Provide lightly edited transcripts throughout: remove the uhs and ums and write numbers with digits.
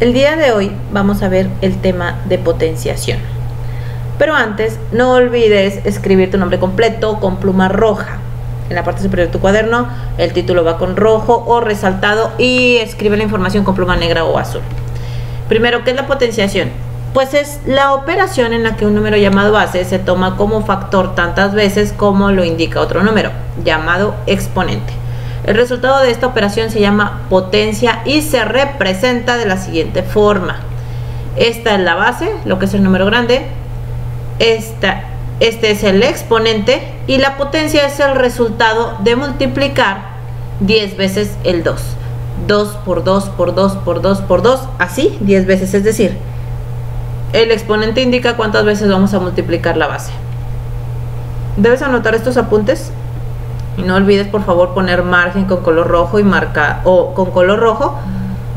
El día de hoy vamos a ver el tema de potenciación. Pero antes, no olvides escribir tu nombre completo con pluma roja. En la parte superior de tu cuaderno, el título va con rojo o resaltado y escribe la información con pluma negra o azul. Primero, ¿qué es la potenciación? Pues es la operación en la que un número llamado base se toma como factor tantas veces como lo indica otro número, llamado exponente. El resultado de esta operación se llama potencia y se representa de la siguiente forma. Esta es la base, lo que es el número grande. Este es el exponente y la potencia es el resultado de multiplicar 10 veces el 2. 2 por 2 por 2 por 2 por 2, así 10 veces, es decir, el exponente indica cuántas veces vamos a multiplicar la base. Debes anotar estos apuntes y no olvides por favor poner margen con color rojo y con color rojo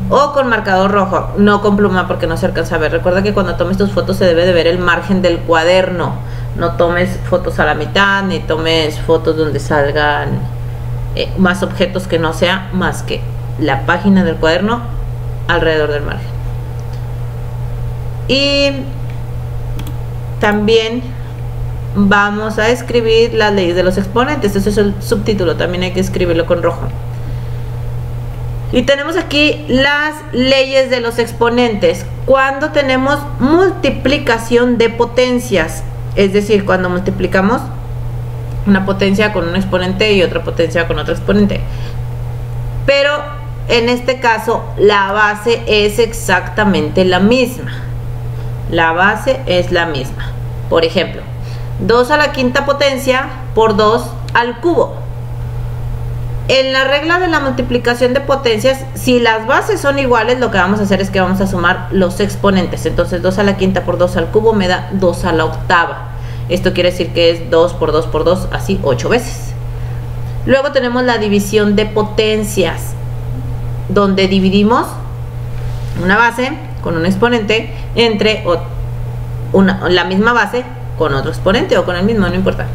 o con marcador rojo, no con pluma porque no se alcanza a ver. Recuerda que cuando tomes tus fotos se debe de ver el margen del cuaderno. No tomes fotos a la mitad ni tomes fotos donde salgan más objetos que no sea más que la página del cuaderno alrededor del margen. Y también vamos a escribir las leyes de los exponentes. Ese es el subtítulo, también hay que escribirlo con rojo. Y tenemos aquí las leyes de los exponentes. Cuando tenemos multiplicación de potencias, es decir, cuando multiplicamos una potencia con un exponente y otra potencia con otro exponente. Pero en este caso la base es exactamente la misma. La base es la misma. Por ejemplo, 2 a la quinta potencia por 2 al cubo. En la regla de la multiplicación de potencias, si las bases son iguales, lo que vamos a hacer es que vamos a sumar los exponentes. Entonces 2 a la quinta por 2 al cubo me da 2 a la octava. Esto quiere decir que es 2 por 2 por 2, así 8 veces. Luego tenemos la división de potencias, donde dividimos una base con un exponente entre la misma base con otro exponente o con el mismo, no importa.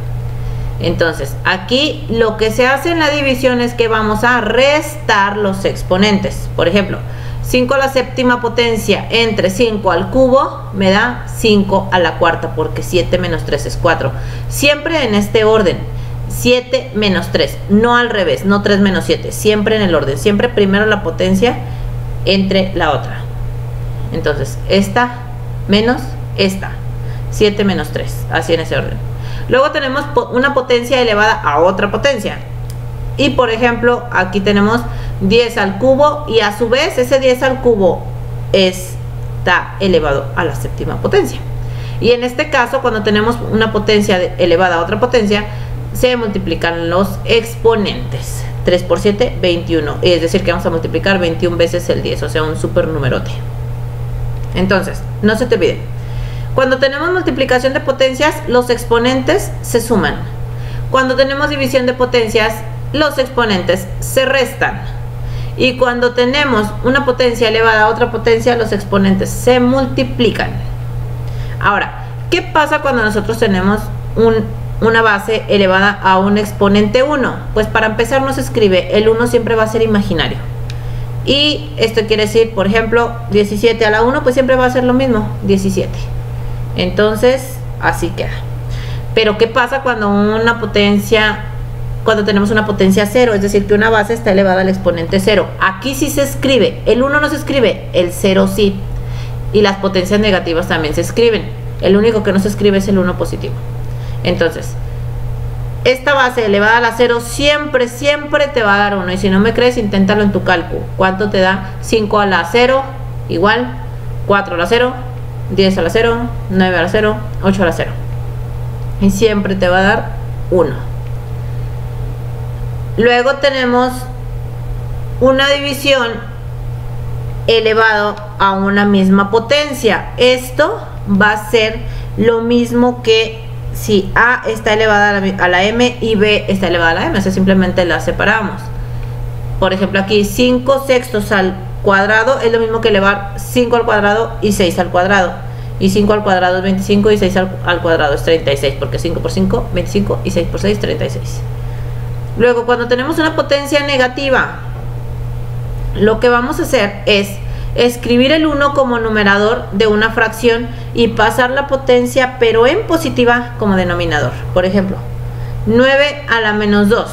Entonces aquí lo que se hace en la división es que vamos a restar los exponentes. Por ejemplo, 5 a la séptima potencia entre 5 al cubo me da 5 a la cuarta, porque 7 menos 3 es 4. Siempre en este orden, 7 menos 3, no al revés, no 3 menos 7, siempre en el orden, siempre primero la potencia entre la otra. Entonces esta menos esta, 7 menos 3, así en ese orden. Luego tenemos una potencia elevada a otra potencia. Y por ejemplo, aquí tenemos 10 al cubo y a su vez ese 10 al cubo está elevado a la séptima potencia. Y en este caso, cuando tenemos una potencia elevada a otra potencia, se multiplican los exponentes. 3 por 7, 21. Es decir, que vamos a multiplicar 21 veces el 10, o sea, un super numerote. Entonces, no se te olvide. Cuando tenemos multiplicación de potencias, los exponentes se suman. Cuando tenemos división de potencias, los exponentes se restan. Y cuando tenemos una potencia elevada a otra potencia, los exponentes se multiplican. Ahora, ¿qué pasa cuando nosotros tenemos una base elevada a un exponente 1? Pues para empezar no se escribe, el 1 siempre va a ser imaginario. Y esto quiere decir, por ejemplo, 17 a la 1, pues siempre va a ser lo mismo, 17. Entonces, así queda. Pero ¿qué pasa cuando tenemos una potencia 0? Es decir, que una base está elevada al exponente 0. Aquí sí se escribe, el 1 no se escribe, el 0 sí. Y las potencias negativas también se escriben. El único que no se escribe es el 1 positivo. Entonces, esta base elevada a la 0 siempre te va a dar 1. Y si no me crees, inténtalo en tu cálculo. ¿Cuánto te da 5 a la 0? Igual 4 a la 0, 10 a la 0, 9 a la 0, 8 a la 0. Y siempre te va a dar 1. Luego tenemos una división elevado a una misma potencia. Esto va a ser lo mismo que si A está elevada a la M y B está elevada a la M, o sea, simplemente las separamos. Por ejemplo, aquí 5 sextos al cuadrado es lo mismo que elevar 5 al cuadrado y 6 al cuadrado. Y 5 al cuadrado es 25 y 6 al cuadrado es 36, porque 5 por 5, 25 y 6 por 6, 36. Luego, cuando tenemos una potencia negativa, lo que vamos a hacer es escribir el 1 como numerador de una fracción y pasar la potencia pero en positiva como denominador. Por ejemplo, 9 a la menos 2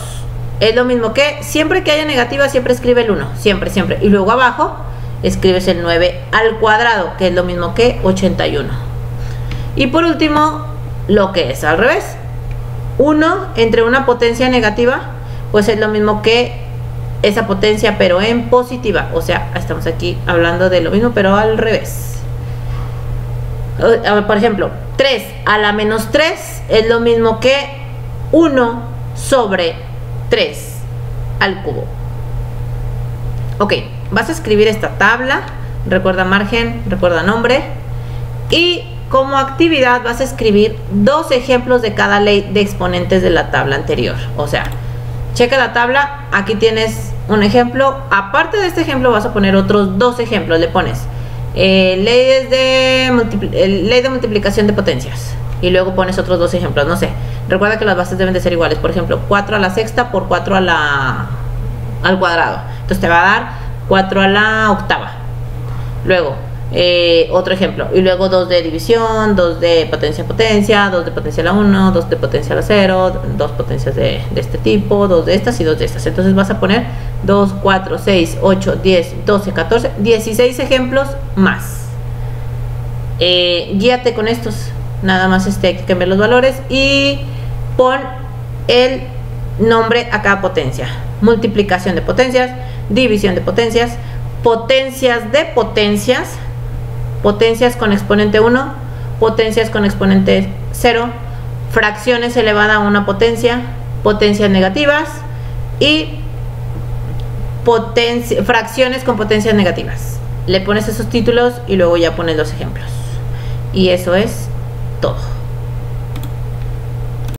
es lo mismo que, siempre que haya negativa siempre escribe el 1, siempre, siempre, y luego abajo escribes el 9 al cuadrado, que es lo mismo que 81. Y por último, lo que es al revés, 1 entre una potencia negativa, pues es lo mismo que esa potencia pero en positiva, o sea, estamos aquí hablando de lo mismo pero al revés. Por ejemplo, 3 a la menos 3 es lo mismo que 1 sobre 3 al cubo. Ok, vas a escribir esta tabla, recuerda margen, recuerda nombre, y como actividad vas a escribir 2 ejemplos de cada ley de exponentes de la tabla anterior. O sea, checa la tabla, aquí tienes un ejemplo, aparte de este ejemplo vas a poner otros 2 ejemplos, le pones ley de multiplicación de potencias y luego pones otros 2 ejemplos, no sé, recuerda que las bases deben de ser iguales, por ejemplo 4 a la sexta por 4 al cuadrado, entonces te va a dar 4 a la octava. Luego otro ejemplo, y luego 2 de división, 2 de potencia a potencia, 2 de potencia a la 1, 2 de potencia a la 0, 2 potencias de este tipo, 2 de estas y 2 de estas. Entonces vas a poner 2, 4, 6, 8, 10, 12, 14, 16 ejemplos más. Guíate con estos, nada más hay que cambiar los valores y pon el nombre a cada potencia. Multiplicación de potencias, división de potencias, potencias de potencias, potencias con exponente 1, potencias con exponente 0, fracciones elevada a una potencia, potencias negativas y fracciones con potencias negativas. Le pones esos títulos y luego ya pones los ejemplos. Y eso es todo.